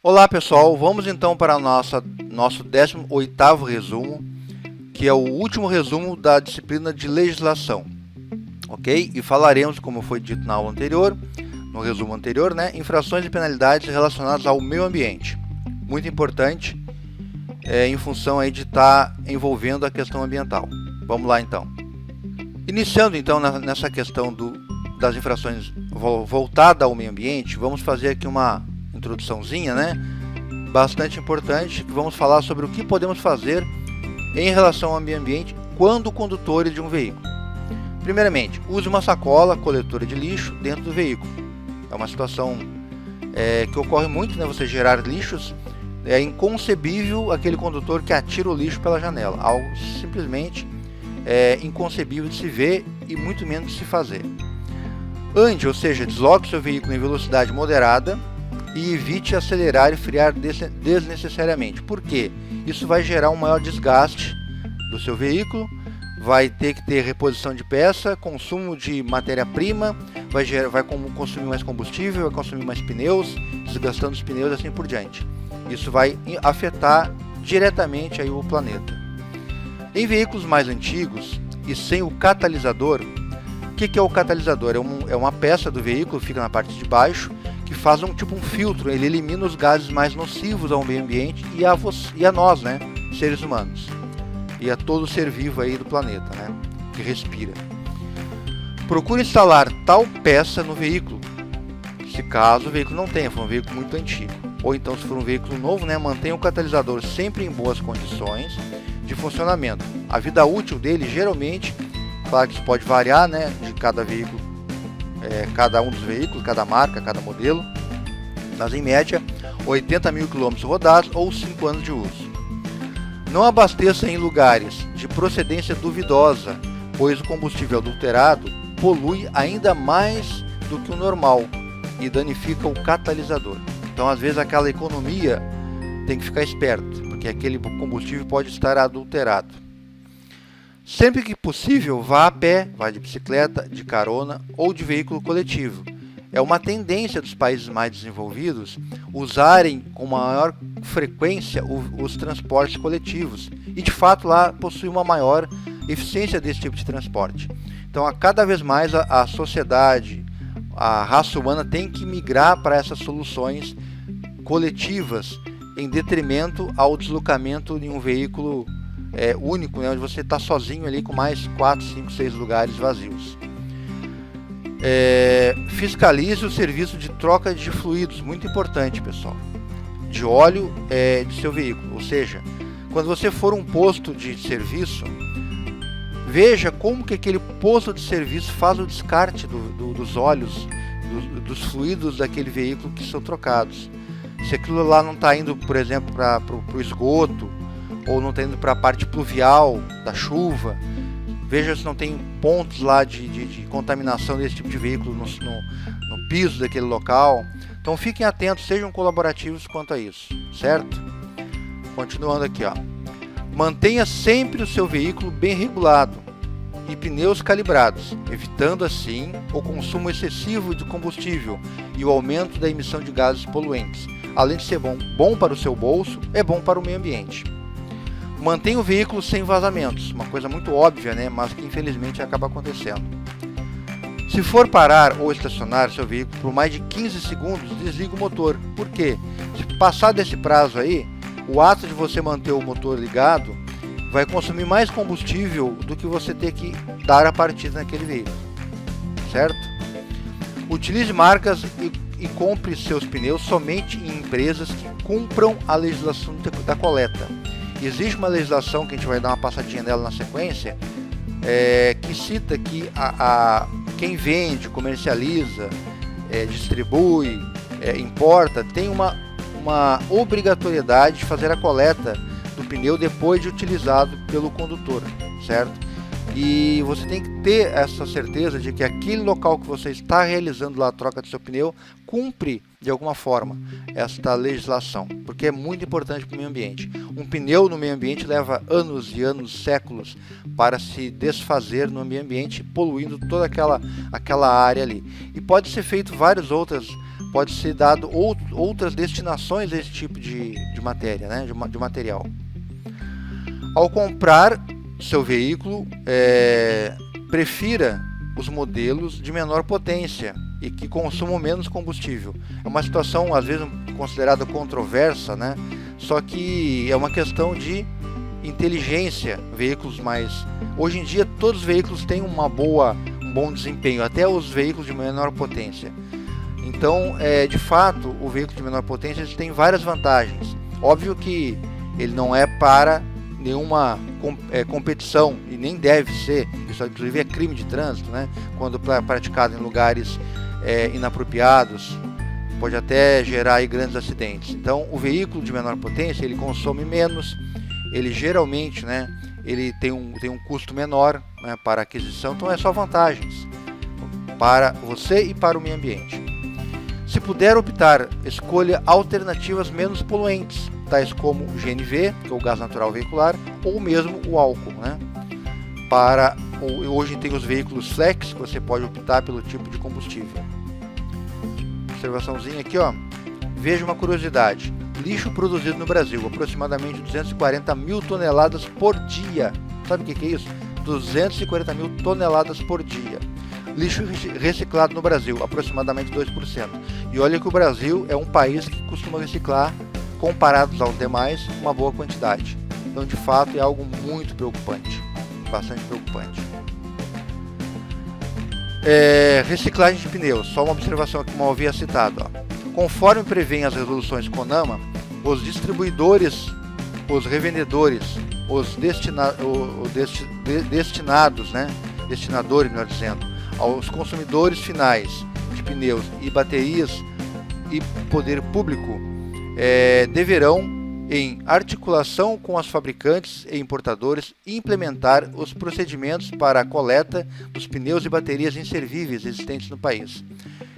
Olá pessoal, vamos então para o nosso 18º resumo, que é o último resumo da disciplina de legislação, ok? E falaremos, como foi dito na aula anterior, no resumo anterior, infrações e penalidades relacionadas ao meio ambiente. Muito importante, em função aí de estar envolvendo a questão ambiental. Vamos lá então. Iniciando então nessa questão das infrações voltada ao meio ambiente, vamos fazer aqui uma introduçãozinha, bastante importante, que vamos falar sobre o que podemos fazer em relação ao meio ambiente quando condutores de um veículo. Primeiramente, use uma sacola coletora de lixo dentro do veículo. É uma situação que ocorre muito, você gerar lixos. É inconcebível aquele condutor que atira o lixo pela janela, algo simplesmente inconcebível de se ver e muito menos de se fazer. Ande, ou seja, desloque o seu veículo em velocidade moderada e evite acelerar e frear desnecessariamente. Por quê? Isso vai gerar um maior desgaste do seu veículo, vai ter que ter reposição de peça, consumo de matéria-prima, vai consumir mais combustível, vai consumir mais pneus, desgastando os pneus e assim por diante. Isso vai afetar diretamente aí o planeta. Em veículos mais antigos e sem o catalisador, o que é o catalisador? É uma peça do veículo, fica na parte de baixo, que faz um filtro, ele elimina os gases mais nocivos ao meio ambiente e a nós, seres humanos, e a todo ser vivo aí do planeta, que respira. Procure instalar tal peça no veículo, se caso o veículo não tenha, for um veículo muito antigo. Ou então, se for um veículo novo, mantenha o catalisador sempre em boas condições de funcionamento. A vida útil dele, geralmente, claro que isso pode variar, de cada veículo, cada um dos veículos, cada marca, cada modelo, mas em média 80 mil quilômetros rodados ou 5 anos de uso. Não abasteça em lugares de procedência duvidosa, pois o combustível adulterado polui ainda mais do que o normal e danifica o catalisador. Então, às vezes, aquela economia tem que ficar esperto, porque aquele combustível pode estar adulterado. Sempre que possível, vá a pé, vá de bicicleta, de carona ou de veículo coletivo. É uma tendência dos países mais desenvolvidos usarem com maior frequência os transportes coletivos. E, de fato, lá possui uma maior eficiência desse tipo de transporte. Então, cada vez mais a sociedade, a raça humana tem que migrar para essas soluções coletivas, em detrimento ao deslocamento em um veículo único, onde você está sozinho ali com mais 4, 5, 6 lugares vazios. Fiscalize o serviço de troca de fluidos, muito importante, pessoal, de óleo de seu veículo. Ou seja, quando você for um posto de serviço, veja como que aquele posto de serviço faz o descarte dos óleos, dos fluidos daquele veículo que são trocados. Se aquilo lá não está indo, por exemplo, para o esgoto, ou não está indo para a parte pluvial da chuva, veja se não tem pontos lá de contaminação desse tipo de veículo no piso daquele local. Então fiquem atentos, sejam colaborativos quanto a isso, certo? Continuando aqui, mantenha sempre o seu veículo bem regulado e pneus calibrados, evitando assim o consumo excessivo de combustível e o aumento da emissão de gases poluentes. Além de ser bom para o seu bolso, é bom para o meio ambiente. Mantenha o veículo sem vazamentos, uma coisa muito óbvia, mas que infelizmente acaba acontecendo. Se for parar ou estacionar seu veículo por mais de 15 segundos, desliga o motor. Por quê? Se passar desse prazo aí, o ato de você manter o motor ligado vai consumir mais combustível do que você ter que dar a partida naquele veículo, certo? Utilize marcas e compre seus pneus somente em empresas que cumpram a legislação da coleta. Existe uma legislação que a gente vai dar uma passadinha nela na sequência, que cita que quem vende, comercializa, distribui, importa, tem uma obrigatoriedade de fazer a coleta do pneu depois de utilizado pelo condutor, certo? E você tem que ter essa certeza de que aquele local que você está realizando lá a troca do seu pneu cumpre de alguma forma esta legislação, porque é muito importante para o meio ambiente. Um pneu no meio ambiente leva anos e anos, séculos para se desfazer no meio ambiente, poluindo toda aquela área ali. E pode ser feito várias outras pode ser dado outras destinações desse tipo de matéria, né? de material. Ao comprar seu veículo, prefira os modelos de menor potência e que consumam menos combustível. É uma situação às vezes considerada controversa, né? Só que é uma questão de inteligência. Hoje em dia todos os veículos têm um bom desempenho, até os veículos de menor potência. Então, de fato, o veículo de menor potência tem várias vantagens. Óbvio que ele não é para nenhuma competição, e nem deve ser. Isso inclusive é crime de trânsito, né? Quando praticado em lugares inapropriados, pode até gerar aí grandes acidentes. Então, o veículo de menor potência, ele consome menos, ele geralmente, né, ele tem um custo menor, né, para aquisição. Então é só vantagens para você e para o meio ambiente. Se puder optar, escolha alternativas menos poluentes, tais como o GNV, que é o gás natural veicular, ou mesmo o álcool, né? Hoje tem os veículos flex, que você pode optar pelo tipo de combustível. Observaçãozinha aqui, ó. Veja uma curiosidade: lixo produzido no Brasil, aproximadamente 240 mil toneladas por dia. Sabe o que é isso? 240 mil toneladas por dia. Lixo reciclado no Brasil, aproximadamente 2%. E olha que o Brasil é um país que costuma reciclar, comparados aos demais, uma boa quantidade. Então, de fato, é algo muito preocupante, bastante preocupante. Reciclagem de pneus, só uma observação aqui, como eu havia citado, ó. Conforme prevêem as resoluções CONAMA, os distribuidores, os revendedores, os destinadores, melhor dizendo, aos consumidores finais de pneus e baterias e poder público, deverão, em articulação com os fabricantes e importadores, implementar os procedimentos para a coleta dos pneus e baterias inservíveis existentes no país.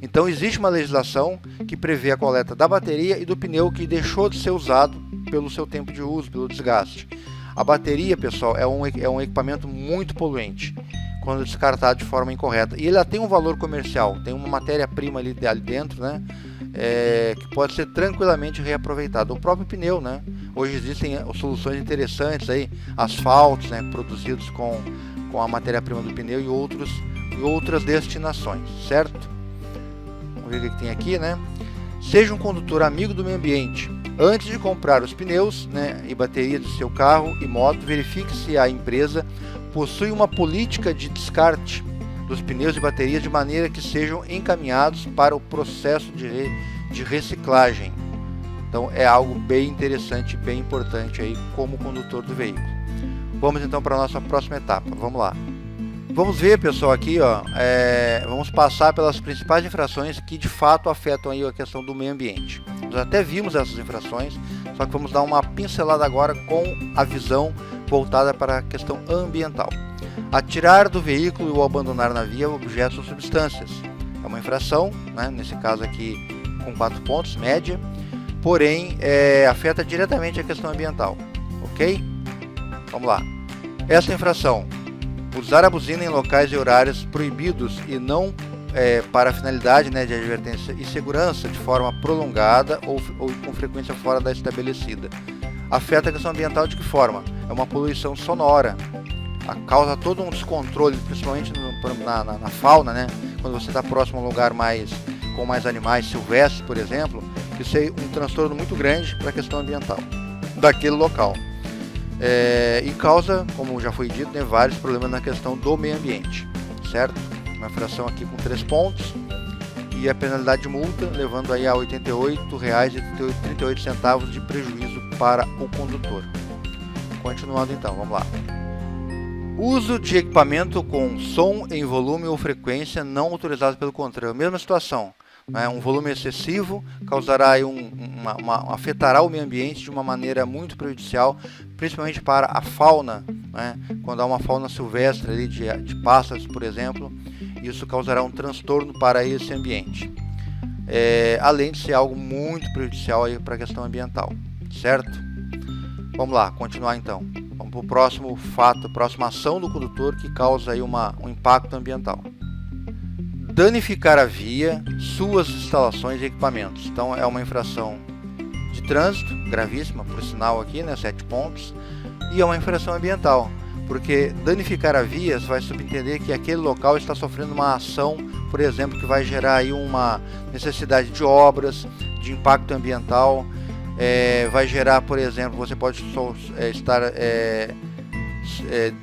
Então existe uma legislação que prevê a coleta da bateria e do pneu que deixou de ser usado pelo seu tempo de uso, pelo desgaste. A bateria, pessoal, é um equipamento muito poluente quando descartado de forma incorreta. E ele tem um valor comercial, tem uma matéria-prima ali dentro, né? Que pode ser tranquilamente reaproveitado. O próprio pneu, né? Hoje existem soluções interessantes aí, asfaltos, né, produzidos com a matéria-prima do pneu e outras destinações, certo? Vamos ver o que tem aqui, né? Seja um condutor amigo do meio ambiente. Antes de comprar os pneus, né, e baterias do seu carro e moto, verifique se a empresa possui uma política de descarte dos pneus e baterias de maneira que sejam encaminhados para o processo de reciclagem. Então é algo bem interessante, bem importante aí como condutor do veículo. Vamos então para a nossa próxima etapa. Vamos lá. Vamos ver, pessoal, aqui, ó, vamos passar pelas principais infrações que de fato afetam aí a questão do meio ambiente. Nós até vimos essas infrações, só que vamos dar uma pincelada agora com a visão voltada para a questão ambiental. Atirar do veículo ou abandonar na via objetos ou substâncias. É uma infração, né, nesse caso aqui com 4 pontos, média, porém afeta diretamente a questão ambiental, ok? Vamos lá. Essa infração: usar a buzina em locais e horários proibidos e não para a finalidade, né, de advertência e segurança de forma prolongada ou com frequência fora da estabelecida. Afeta a questão ambiental de que forma? É uma poluição sonora, causa todo um descontrole, principalmente na fauna, né? Quando você está próximo a um lugar com mais animais silvestres, por exemplo, isso é um transtorno muito grande para a questão ambiental daquele local. E causa, como já foi dito, né, vários problemas na questão do meio ambiente, certo? Uma infração aqui com 3 pontos e a penalidade de multa levando aí a R$ 88,38 de prejuízo para o condutor. Continuando então, vamos lá. Uso de equipamento com som em volume ou frequência não autorizado pelo controle. Mesma situação, né? Um volume excessivo causará aí afetará o meio ambiente de uma maneira muito prejudicial, principalmente para a fauna, né? Quando há uma fauna silvestre ali de pássaros, por exemplo, isso causará um transtorno para esse ambiente. Além de ser algo muito prejudicial aí para a questão ambiental, certo? Vamos lá, continuar então. Vamos para o próximo fato, próxima ação do condutor que causa aí um impacto ambiental. danificar a via, suas instalações e equipamentos. Então é uma infração de trânsito, gravíssima, por sinal aqui, né, 7 pontos, e é uma infração ambiental, porque danificar a via vai subentender que aquele local está sofrendo uma ação, por exemplo, que vai gerar aí uma necessidade de obras, de impacto ambiental, vai gerar, por exemplo, você pode estar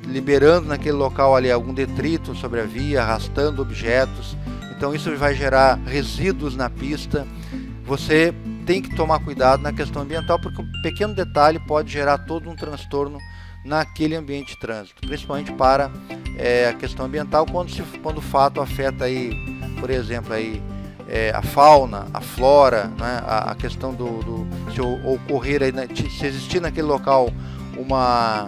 liberando naquele local ali algum detrito sobre a via, arrastando objetos, então isso vai gerar resíduos na pista. Você tem que tomar cuidado na questão ambiental, porque um pequeno detalhe pode gerar todo um transtorno naquele ambiente de trânsito, principalmente para a questão ambiental, quando o fato afeta aí, por exemplo, aí, a fauna, a flora, né, a questão se ocorrer aí, se existir naquele local uma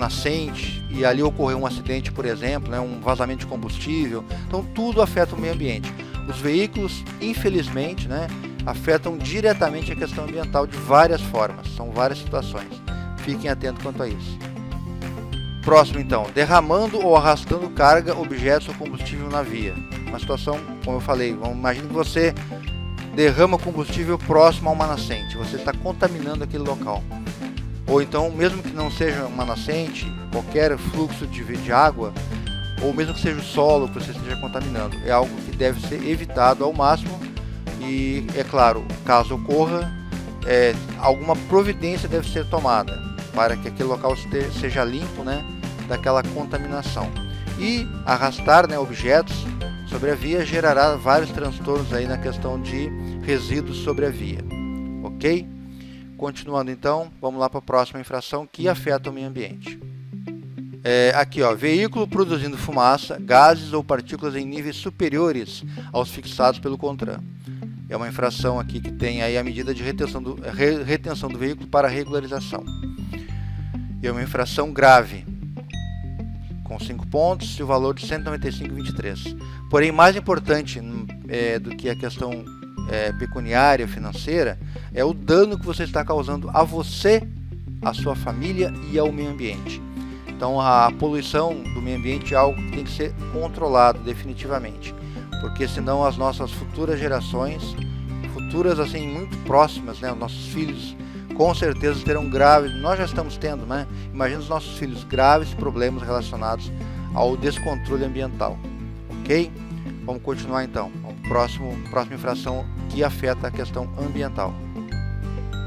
nascente e ali ocorrer um acidente, por exemplo, né, um vazamento de combustível, então tudo afeta o meio ambiente. Os veículos, infelizmente, né, afetam diretamente a questão ambiental de várias formas, são várias situações. Fiquem atentos quanto a isso. Próximo então, derramando ou arrastando carga, objetos ou combustível na via. Uma situação, como eu falei, imagine que você derrama combustível próximo a uma nascente, você está contaminando aquele local. Ou então, mesmo que não seja uma nascente, qualquer fluxo de água, ou mesmo que seja o solo que você esteja contaminando, é algo que deve ser evitado ao máximo. E, é claro, caso ocorra, alguma providência deve ser tomada para que aquele local seja limpo, né, daquela contaminação. E arrastar, né, objetos sobre a via gerará vários transtornos aí na questão de resíduos sobre a via. Ok? Continuando então, vamos lá para a próxima infração que afeta o meio ambiente. Aqui, ó, veículo produzindo fumaça, gases ou partículas em níveis superiores aos fixados pelo CONTRAN. É uma infração aqui que tem aí a medida de retenção do veículo para regularização. É uma infração grave, com 5 pontos e o valor de R$ 195,23. Porém, mais importante do que a questão pecuniária, financeira, é o dano que você está causando a você, a sua família e ao meio ambiente. Então, a poluição do meio ambiente é algo que tem que ser controlado definitivamente, porque senão as nossas futuras gerações, futuras assim muito próximas, né, os nossos filhos, com certeza terão graves, nós já estamos tendo, né? Imagina os nossos filhos, graves problemas relacionados ao descontrole ambiental. Ok? Vamos continuar então. Próxima infração que afeta a questão ambiental.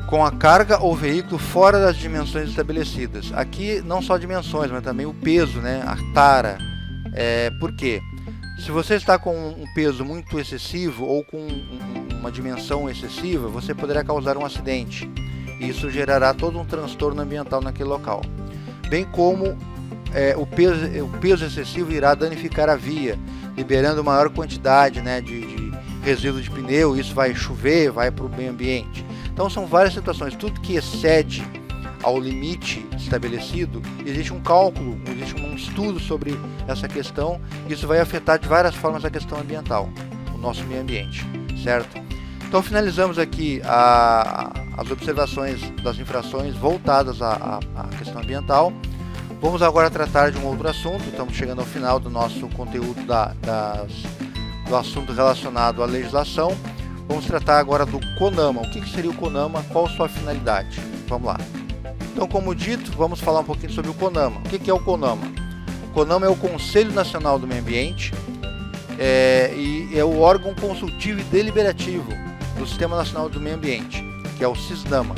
Com a carga ou veículo fora das dimensões estabelecidas. Aqui não só dimensões, mas também o peso, né? A tara. Por quê? Se você está com um peso muito excessivo ou com uma dimensão excessiva, você poderá causar um acidente. Isso gerará todo um transtorno ambiental naquele local. Bem como o peso excessivo irá danificar a via, liberando maior quantidade, né, de resíduo de pneu. Isso vai chover, vai para o meio ambiente. Então são várias situações. Tudo que excede ao limite estabelecido, existe um cálculo, existe um estudo sobre essa questão. Isso vai afetar de várias formas a questão ambiental, o nosso meio ambiente, certo? Então finalizamos aqui as observações das infrações voltadas à questão ambiental. Vamos agora tratar de um outro assunto. Estamos chegando ao final do nosso conteúdo do assunto relacionado à legislação. Vamos tratar agora do CONAMA. O que seria o CONAMA? Qual sua finalidade? Vamos lá. Então, como dito, vamos falar um pouquinho sobre o CONAMA. O que é o CONAMA? O CONAMA é o Conselho Nacional do Meio Ambiente e é o órgão consultivo e deliberativo do Sistema Nacional do Meio Ambiente, que é o SISNAMA.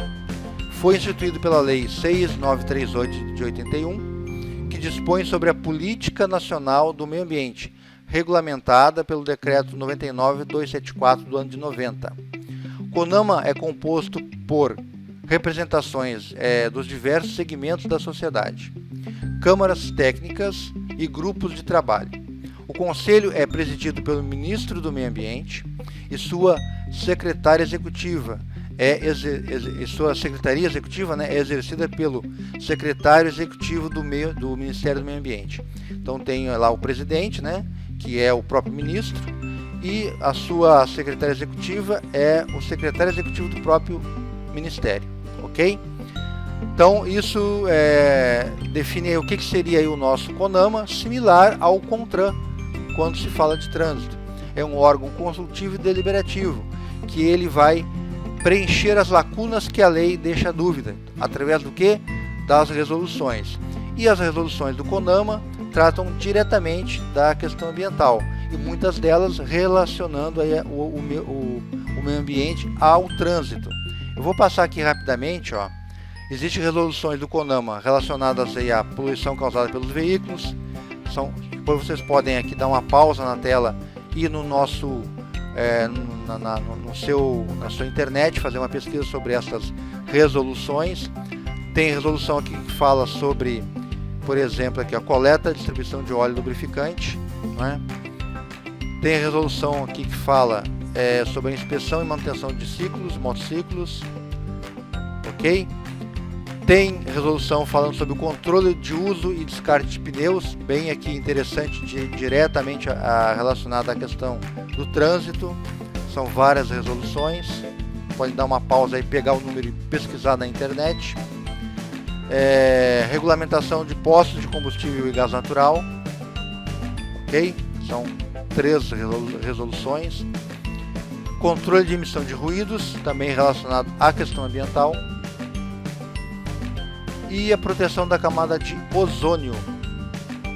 Foi instituído pela Lei 6.938 de 81, que dispõe sobre a Política Nacional do Meio Ambiente, regulamentada pelo Decreto 99.274 do ano de 90. O CONAMA é composto por representações dos diversos segmentos da sociedade, câmaras técnicas e grupos de trabalho. O Conselho é presidido pelo Ministro do Meio Ambiente e sua secretária executiva sua secretaria executiva, né, é exercida pelo secretário executivo do Ministério do Meio Ambiente. Então tem lá o presidente, né, que é o próprio ministro, e a sua secretária executiva é o secretário executivo do próprio ministério, ok? Então isso define aí o que seria aí o nosso CONAMA, similar ao CONTRAN quando se fala de trânsito. é um órgão consultivo e deliberativo, que ele vai preencher as lacunas que a lei deixa dúvida, através do que? Das resoluções. E as resoluções do CONAMA tratam diretamente da questão ambiental, e muitas delas relacionando aí o meio ambiente ao trânsito. Eu vou passar aqui rapidamente, ó. Existem resoluções do CONAMA relacionadas aí à poluição causada pelos veículos. Depois vocês podem aqui dar uma pausa na tela e no nosso na sua internet fazer uma pesquisa sobre essas resoluções. Tem resolução aqui que fala sobre, por exemplo, aqui a coleta e distribuição de óleo lubrificante, né? Tem resolução aqui que fala sobre a inspeção e manutenção de ciclos, motociclos, ok? Tem resolução falando sobre o controle de uso e descarte de pneus, bem aqui interessante, diretamente relacionada à questão do trânsito. São várias resoluções, pode dar uma pausa aí, pegar o número e pesquisar na internet. Regulamentação de postos de combustível e gás natural, ok? São 3 resoluções. Controle de emissão de ruídos, também relacionado à questão ambiental. E a proteção da camada de ozônio,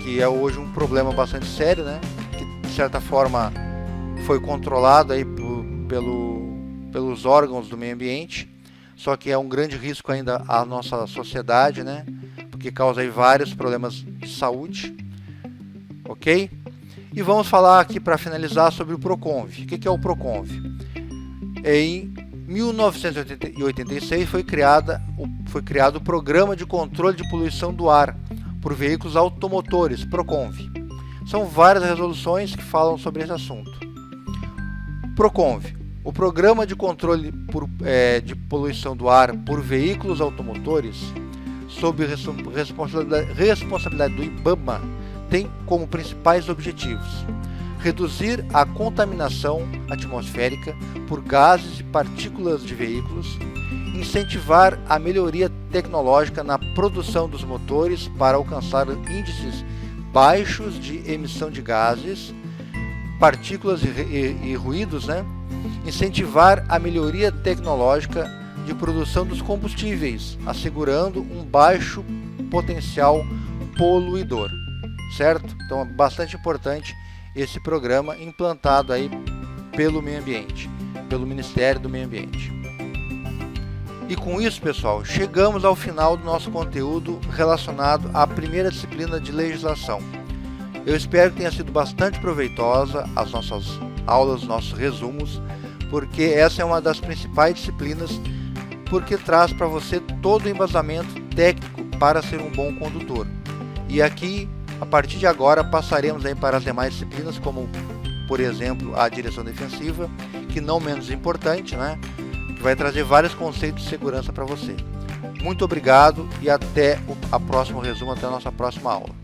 que é hoje um problema bastante sério, né? Que de certa forma foi controlado aí pelos órgãos do meio ambiente, só que é um grande risco ainda à nossa sociedade, né? Porque causa aí vários problemas de saúde, ok? E vamos falar aqui para finalizar sobre o PROCONV. O que é o PROCONV? Em 1986 foi criado o Programa de Controle de Poluição do Ar por Veículos Automotores, PROCONV. São várias resoluções que falam sobre esse assunto. PROCONV, o Programa de Controle de Poluição do Ar por Veículos Automotores, sob responsabilidade do IBAMA, tem como principais objetivos: reduzir a contaminação atmosférica por gases e partículas de veículos, incentivar a melhoria tecnológica na produção dos motores para alcançar índices baixos de emissão de gases, partículas e ruídos, né? Incentivar a melhoria tecnológica de produção dos combustíveis, assegurando um baixo potencial poluidor, certo? Então é bastante importante esse programa implantado aí pelo meio ambiente, pelo Ministério do Meio Ambiente. E com isso, pessoal, chegamos ao final do nosso conteúdo relacionado à primeira disciplina de legislação. Eu espero que tenha sido bastante proveitosa as nossas aulas, nossos resumos, porque essa é uma das principais disciplinas, porque traz para você todo o embasamento técnico para ser um bom condutor. E aqui, a partir de agora, passaremos aí para as demais disciplinas, como, por exemplo, a direção defensiva, que não menos importante, né? Que vai trazer vários conceitos de segurança para você. Muito obrigado e até o próximo resumo, até a nossa próxima aula.